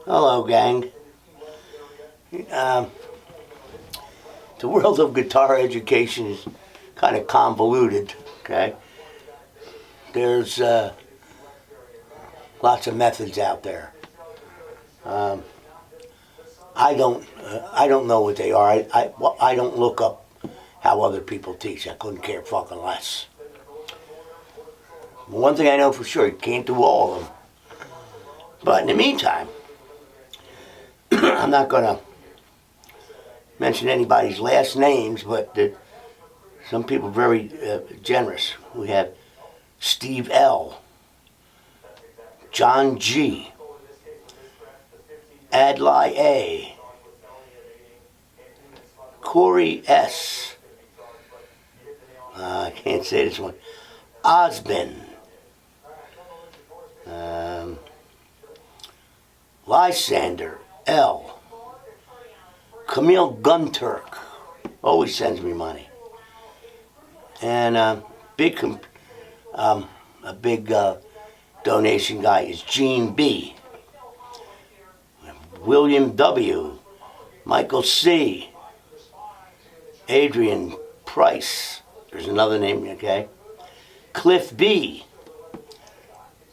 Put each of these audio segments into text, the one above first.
Hello, gang. Um, the world of guitar education is kind of convoluted, okay? There's lots of methods out there. I don't know what they are. I don't look up how other people teach. I couldn't care fucking less. One thing I know for sure, you can't do all of them. But in the meantime, I'm not going to mention anybody's last names, but some people are very generous. We have Steve L., John G., Adlai A., Corey S., I can't say this one, Osbin, Lysander L., Camille Gunturk, always sends me money, and a big donation guy is Gene B., William W., Michael C., Adrian Price, there's another name, okay, Cliff B.,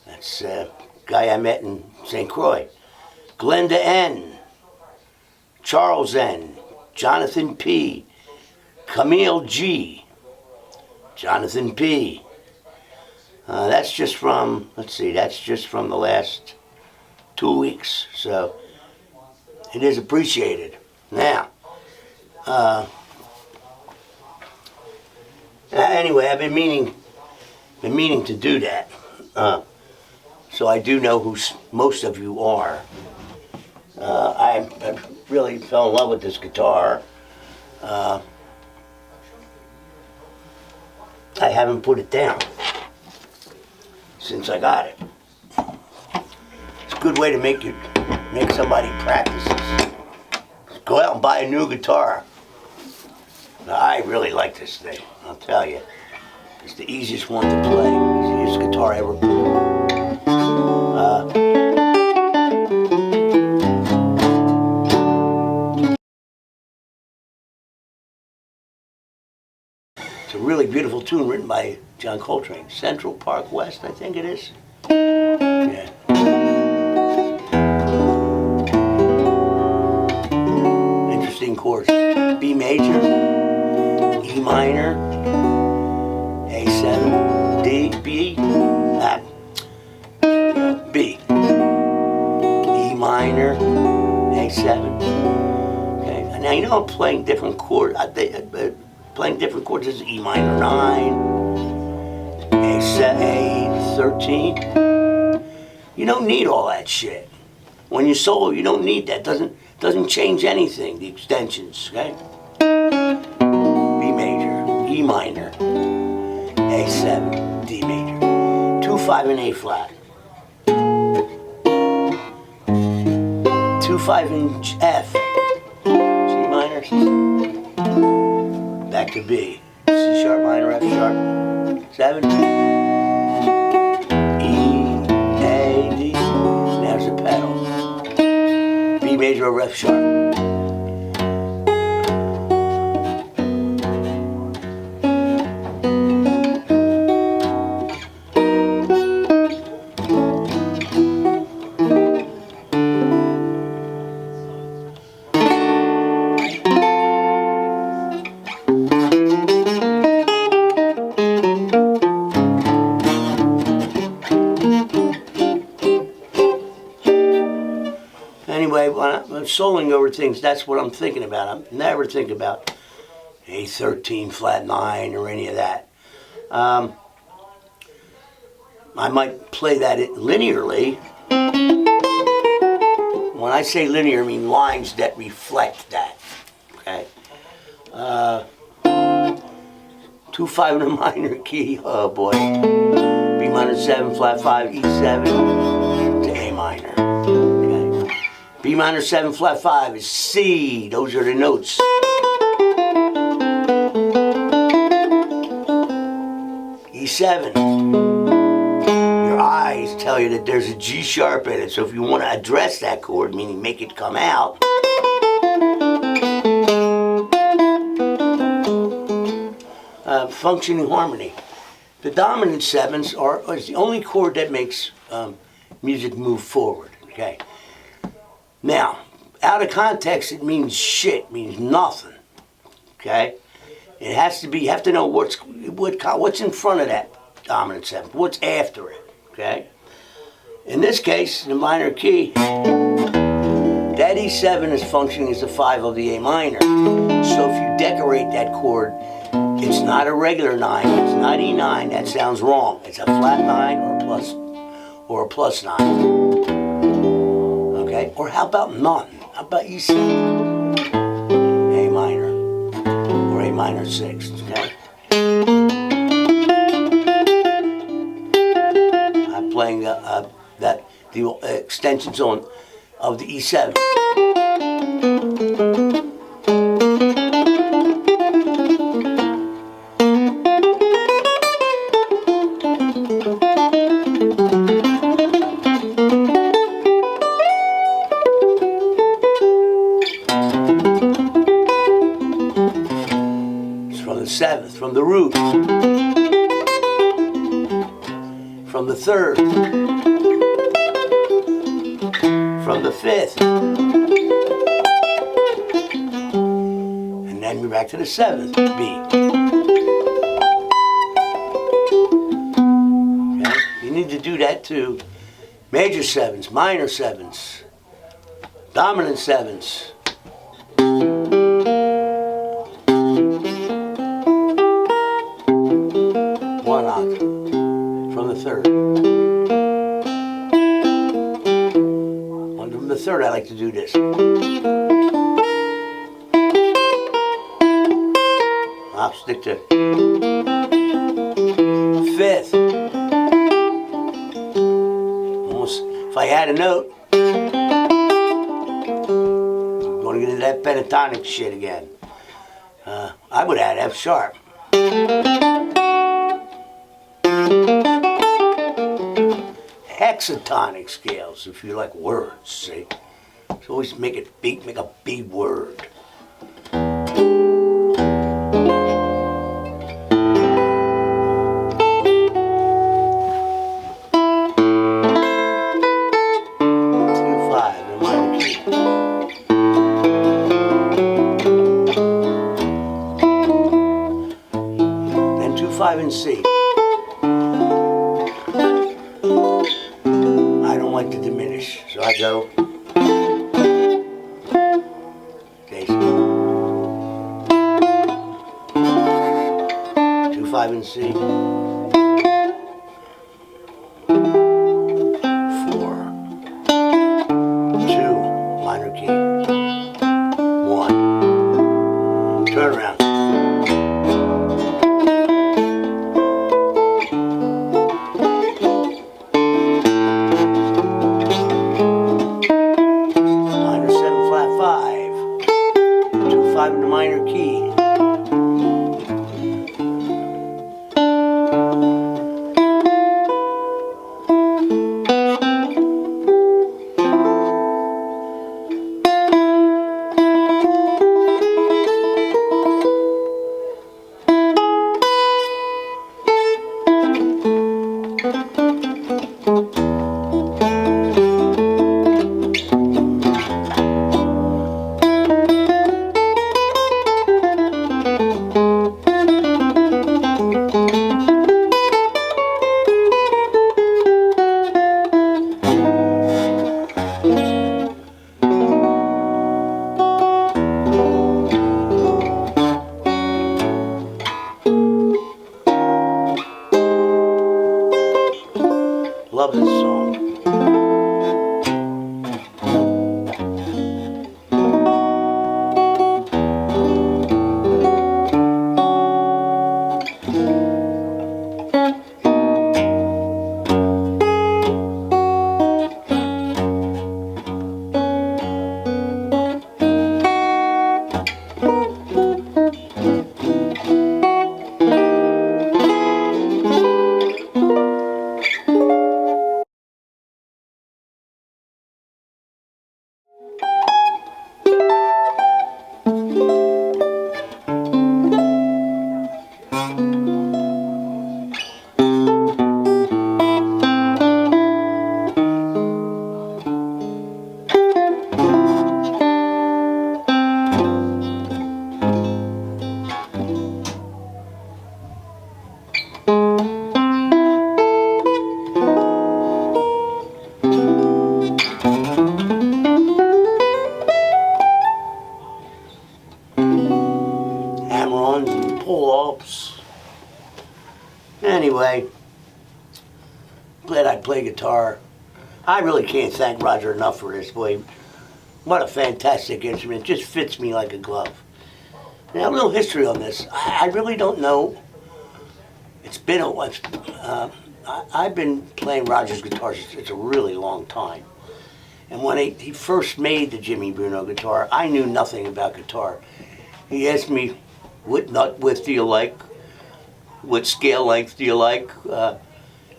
that's a guy I met in St. Croix, Glenda N., Charles N., Jonathan P., Camille G., Jonathan P. That's just from, that's just from the last 2 weeks, so it is appreciated. Now, anyway, I've been meaning to do that, so I do know who most of you are. I really fell in love with this guitar. I haven't put it down since I got it. It's a good way to make somebody practice this. Go out and buy a new guitar. I really like this thing, I'll tell you. It's the easiest one to play. Easiest guitar ever played. It's a really beautiful tune written by John Coltrane. Central Park West, I think it is. Yeah. Interesting chords. B major, E minor, A7, D, B, B, E minor, A7. Okay. Now you know I'm playing different chords. Playing different chords is E minor 9, A13. You don't need all that shit. When you solo, you don't need that. Doesn't change anything. The extensions, okay? B major, E minor, A7, D major, 2, 5, and A flat, 2, 5, and F, G minor. Back to B, C sharp minor, F sharp, 7, E, A, D, there's a pedal, B major or F sharp. Anyway, when I'm soloing over things, that's what I'm thinking about. I never think about A13 flat 9 or any of that. I might play that linearly. When I say linear, I mean lines that reflect that. Okay. 2, 5 in a minor key. Oh boy. B minor 7, flat 5, E7 to A minor. B minor 7, flat 5 is C. Those are the notes. E7. Your eyes tell tell you that there's a G sharp in it. So if you want to address that chord, meaning make it come out, functioning harmony. The dominant sevenths is the only chord that makes music move forward. Okay. Now, out of context, it means shit. Means nothing. Okay. It has to be. You have to know what's in front of that dominant seventh. What's after it. Okay. In this case, the minor key, that E7 is functioning as the 5 of the A minor. So if you decorate that chord, it's not a regular 9, it's not E9, that sounds wrong. It's a flat 9 or a plus 9. Okay? Or how about none? How about E7? A minor. Or A minor 6. Okay? I'm playing the extensions of the E7. From the 7th, from the root, from the 3rd, from the 5th, and then we're back to the 7th B. Okay? You need to do that to major 7s, minor 7s, dominant 7s. One octave from the 3rd. One from the 3rd, I like to do this. I'll stick to 5th. Almost, if I had a note, I'm going to get into that pentatonic shit again. I would add F sharp. Hexatonic scales, if you like words, see? So always make a big word. Then 2-5 in C. Like to diminish, so I go okay, 2-5 in C, 4, 2 minor key, 1, turn around. In the minor key. Love this song. anyway, glad I play guitar. I really can't thank Roger enough for this, boy. What a fantastic instrument. It just fits me like a glove. Now, a little history on this. I really don't know. It's been I've been playing Roger's guitar since it's a really long time. And when he first made the Jimmy Bruno guitar, I knew nothing about guitar. He asked me, what nut width do you like? What scale length do you like? Do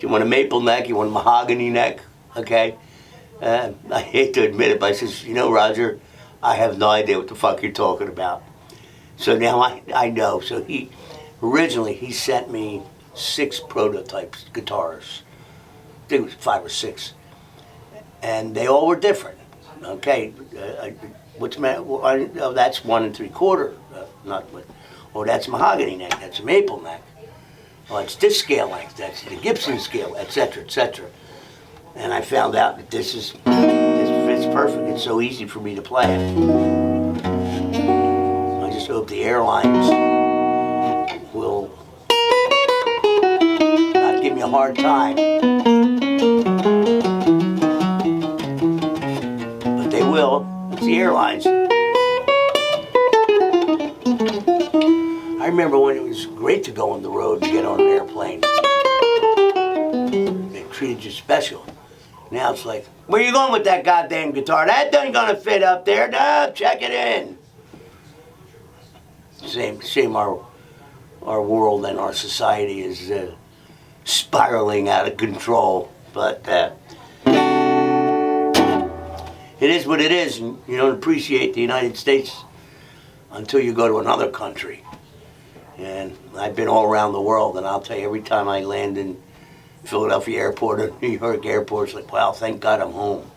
you want a maple neck? You want a mahogany neck? Okay. I hate to admit it, but I says, you know, Roger, I have no idea what the fuck you're talking about. So now I know. So originally he sent me 6 prototypes, guitars. I think it was 5 or 6. And they all were different. Okay. That's 1 3/4. That's mahogany neck. That's a maple neck. Well, it's this scale length. That's the Gibson scale, etc., etc. And I found out that this fits perfect. It's so easy for me to play it. I just hope the airlines will not give me a hard time. But they will. It's the airlines. I remember when it was great to go on the road and get on an airplane. They treated you special. Now it's like, where you going with that goddamn guitar? That ain't gonna fit up there. No, check it in. Shame our world and our society is spiraling out of control. But it is what it is, and you don't appreciate the United States until you go to another country. And I've been all around the world, and I'll tell you, every time I land in Philadelphia Airport or New York Airport, it's like, wow, thank God I'm home.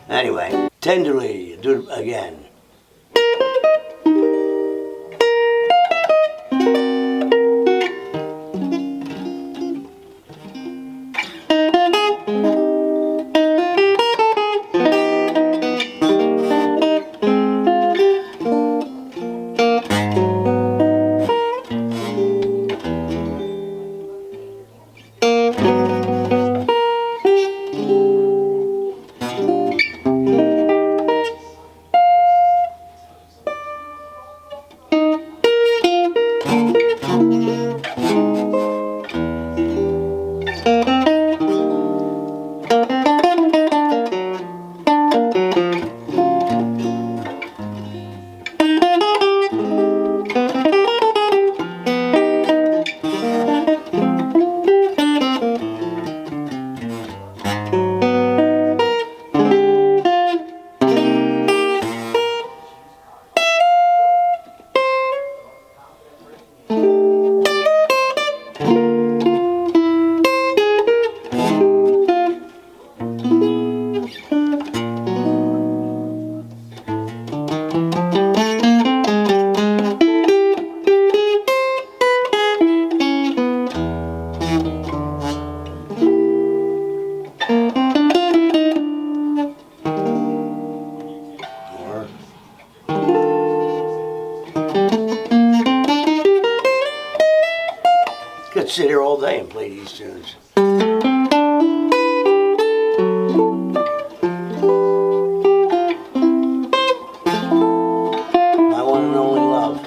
Anyway, tenderly, do it again. Could sit here all day and play these tunes. My one and only love.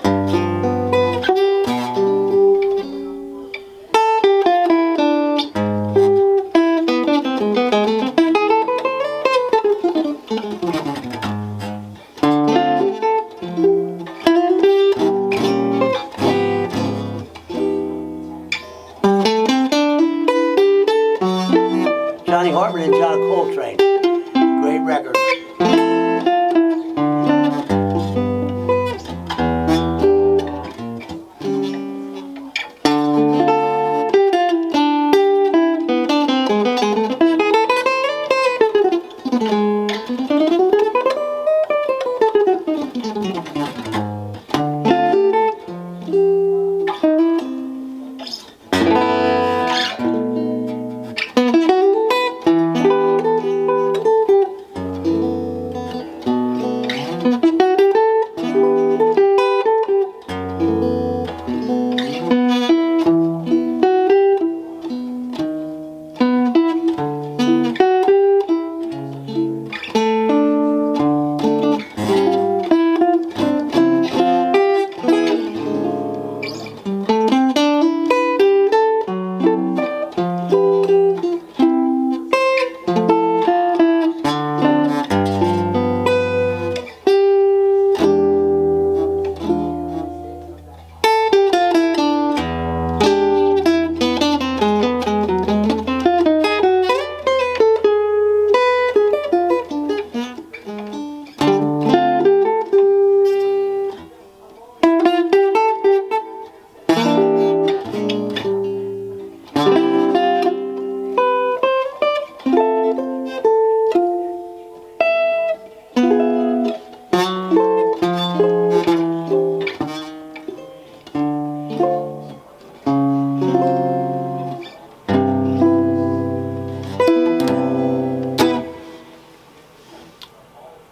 Johnny Hartman and John Coltrane. Great record.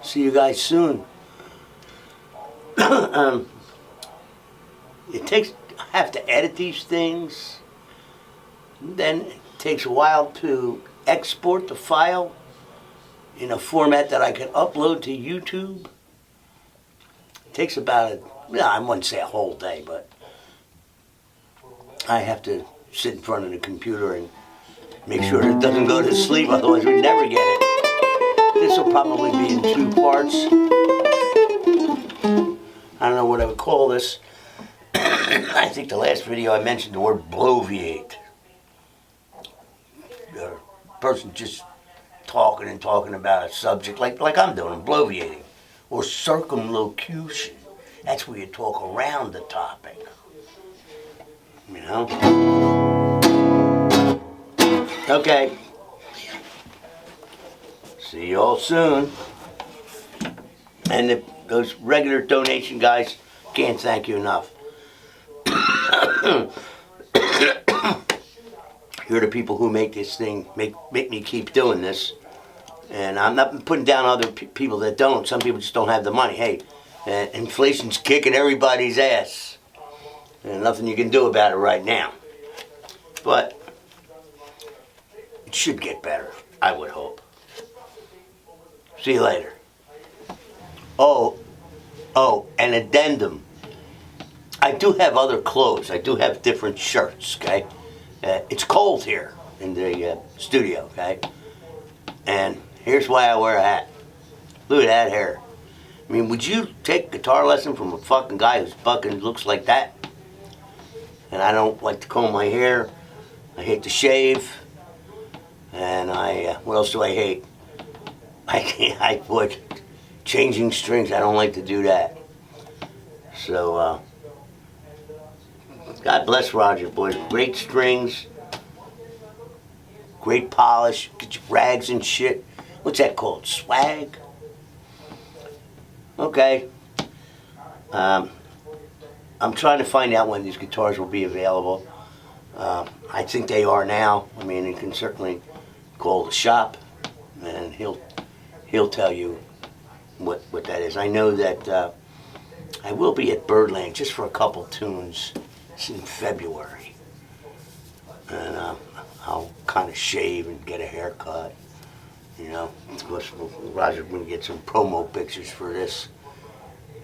See you guys soon. It takes, I have to edit these things. Then it takes a while to export the file in a format that I can upload to YouTube. It takes about, I wouldn't say a whole day, but I have to sit in front of the computer and make sure it doesn't go to sleep, otherwise we'd never get it. This will probably be in 2 parts. I don't know what I would call this. I think the last video I mentioned the word bloviate. The person just talking and talking about a subject like I'm doing, bloviating. Or circumlocution. That's where you talk around the topic. You know? Okay. See you all soon. And those regular donation guys, can't thank you enough. You're the people who make this thing, make me keep doing this. And I'm not putting down other people that don't. Some people just don't have the money. Hey, inflation's kicking everybody's ass. And nothing you can do about it right now. But it should get better, I would hope. See you later. Oh, an addendum. I do have other clothes. I do have different shirts, okay? It's cold here in the studio, okay? And here's why I wear a hat. Look at that hair. I mean, would you take a guitar lesson from a fucking guy who's fucking looks like that? And I don't like to comb my hair. I hate to shave. And what else do I hate? I put changing strings. I don't like to do that. So, God bless Roger, boys. Great strings. Great polish. Get your rags and shit. What's that called? Swag? Okay. I'm trying to find out when these guitars will be available. I think they are now. I mean, you can certainly call the shop, and he'll tell you what that is. I know that I will be at Birdland just for a couple tunes. It's in February, and I'll kind of shave and get a haircut. You know, of course, Roger's going to get some promo pictures for this.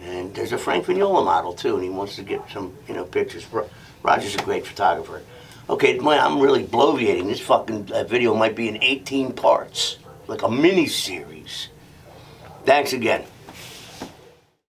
And there's a Frank Vignola model, too, and he wants to get some, pictures. Roger's a great photographer. Okay, I'm really bloviating. This fucking video might be in 18 parts, like a mini-series. Thanks again.